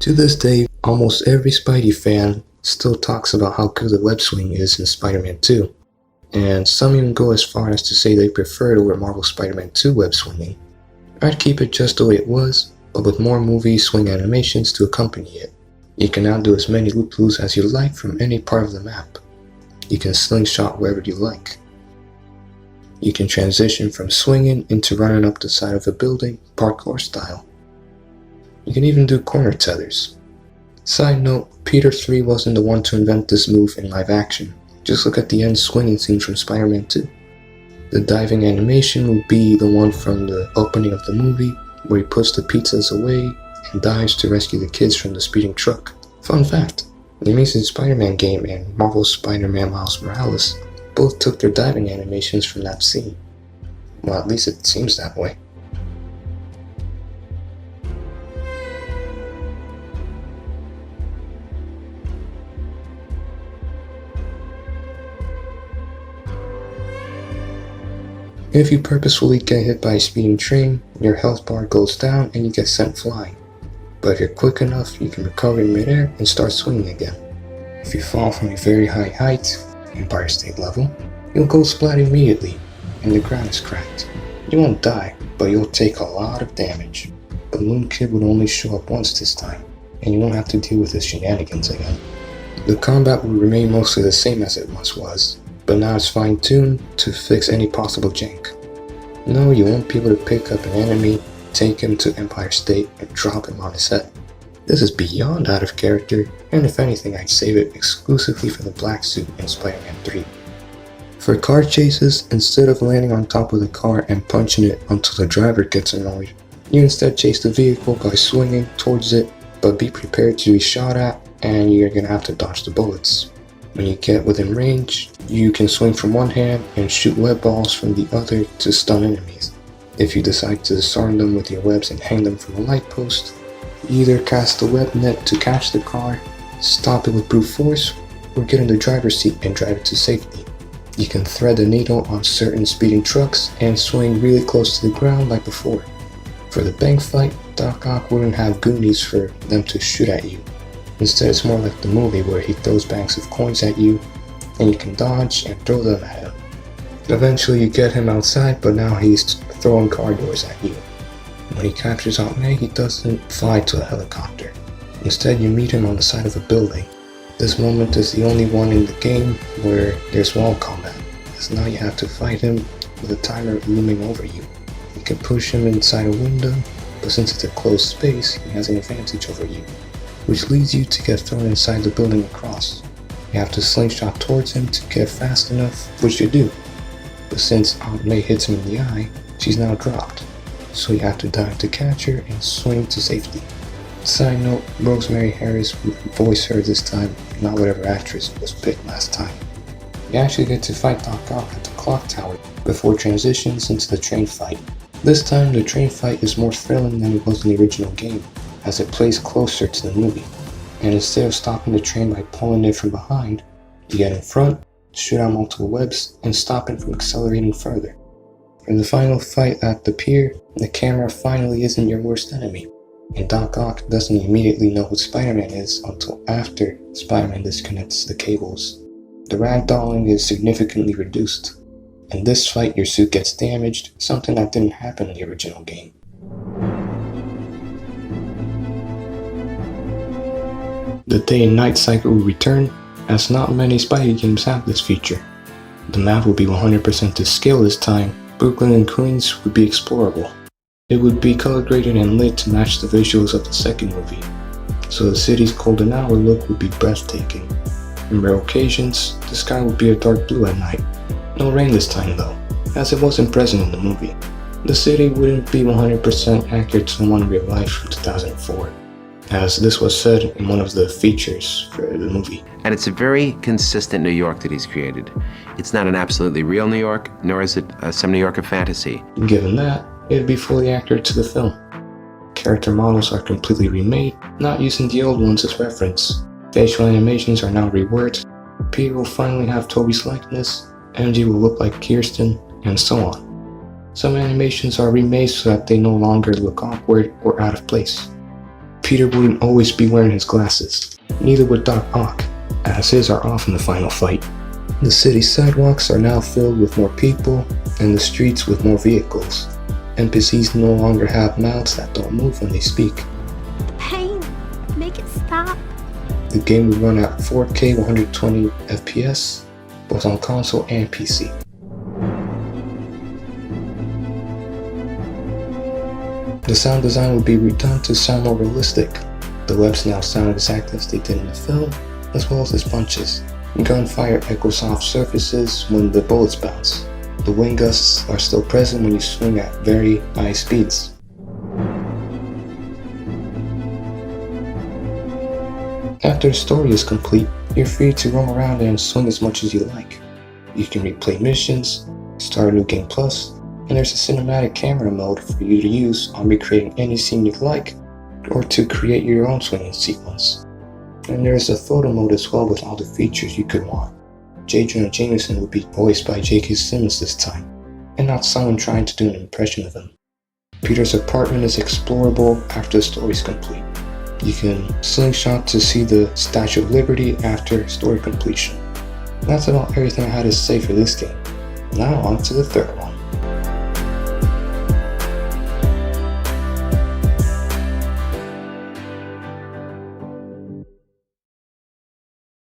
To this day, almost every Spidey fan still talks about how good the web swing is in Spider-Man 2, and some even go as far as to say they prefer to where Marvel Spider-Man 2 web swinging. I'd keep it just the way it was, but with more movie swing animations to accompany it. You can now do as many loop-loops as you like from any part of the map. You can slingshot wherever you like. You can transition from swinging into running up the side of a building, parkour style. You can even do corner tethers. Side note, Peter 3 wasn't the one to invent this move in live action. Just look at the end swinging scene from Spider-Man 2. The diving animation will be the one from the opening of the movie, where he puts the pizzas away and dives to rescue the kids from the speeding truck. Fun fact, the Amazing Spider-Man game and Marvel's Spider-Man Miles Morales both took their diving animations from that scene. Well, at least it seems that way. If you purposefully get hit by a speeding train, your health bar goes down and you get sent flying. But if you're quick enough, you can recover in midair and start swinging again. If you fall from a very high height, Empire State level, you'll go splat immediately, and the ground is cracked. You won't die, but you'll take a lot of damage. Balloon Kid would only show up once this time, and you won't have to deal with his shenanigans again. The combat will remain mostly the same as it once was, but now it's fine-tuned to fix any possible jank. No, you won't be able to pick up an enemy, take him to Empire State, and drop him on his head. This is beyond out of character, and if anything I'd save it exclusively for the black suit in Spider-Man 3. For car chases, instead of landing on top of the car and punching it until the driver gets annoyed, you instead chase the vehicle by swinging towards it, but be prepared to be shot at, and you're gonna have to dodge the bullets. When you get within range, you can swing from one hand and shoot web balls from the other to stun enemies. If you decide to disarm them with your webs and hang them from a light post, you either cast the web net to catch the car, stop it with brute force, or get in the driver's seat and drive it to safety. You can thread the needle on certain speeding trucks and swing really close to the ground like before. For the bank fight, Doc Ock wouldn't have goonies for them to shoot at you. Instead, it's more like the movie where he throws banks of coins at you, and you can dodge and throw them at him. Eventually you get him outside, but now he's throwing car doors at you. When he captures Aunt May, he doesn't fly to a helicopter. Instead, you meet him on the side of a building. This moment is the only one in the game where there's wall combat, as now you have to fight him with a timer looming over you. You can push him inside a window, but since it's a closed space, he has an advantage over you, which leads you to get thrown inside the building across. You have to slingshot towards him to get fast enough, which you do. But since Aunt May hits him in the eye, she's now dropped, so you have to dive to catch her and swing to safety. Side note, Rosemary Harris would voice her this time, not whatever actress was picked last time. You actually get to fight Doc Ock at the clock tower before transitions into the train fight. This time the train fight is more thrilling than it was in the original game, as it plays closer to the movie, and instead of stopping the train by pulling it from behind, you get in front, shoot out multiple webs, and stop it from accelerating further. In the final fight at the pier, the camera finally isn't your worst enemy, and Doc Ock doesn't immediately know who Spider-Man is until after Spider-Man disconnects the cables. The ragdolling is significantly reduced. In this fight your suit gets damaged, something that didn't happen in the original game. The day and night cycle will return, as not many Spidey games have this feature. The map will be 100% to scale this time. Brooklyn and Queens would be explorable. It would be color graded and lit to match the visuals of the second movie, so the city's golden hour look would be breathtaking. On rare occasions, the sky would be a dark blue at night. No rain this time though, as it wasn't present in the movie. The city wouldn't be 100% accurate to the one in real life from 2004. As this was said in one of the features for the movie. And it's a very consistent New York that he's created. It's not an absolutely real New York, nor is it some New York of fantasy. Given that, it'd be fully accurate to the film. Character models are completely remade, not using the old ones as reference. Facial animations are now reworked. Peter will finally have Toby's likeness, MJ will look like Kirsten, and so on. Some animations are remade so that they no longer look awkward or out of place. Peter wouldn't always be wearing his glasses. Neither would Doc Ock, as his are off in the final fight. The city sidewalks are now filled with more people, and the streets with more vehicles. NPCs no longer have mouths that don't move when they speak. The pain. Make it stop. The game will run at 4K 120 FPS, both on console and PC. The sound design will be redone to sound more realistic. The webs now sound exactly as they did in the film, as well as its punches. Gunfire echoes off surfaces when the bullets bounce. The wind gusts are still present when you swing at very high speeds. After the story is complete, you're free to roam around and swing as much as you like. You can replay missions, start a new game plus, and there's a cinematic camera mode for you to use on recreating any scene you'd like, or to create your own swinging sequence. And there's a photo mode as well with all the features you could want. J. Jonah Jameson would be voiced by J.K. Simmons this time, and not someone trying to do an impression of him. Peter's apartment is explorable after the story's complete. You can slingshot to see the Statue of Liberty after story completion. That's about everything I had to say for this game. Now on to the third one.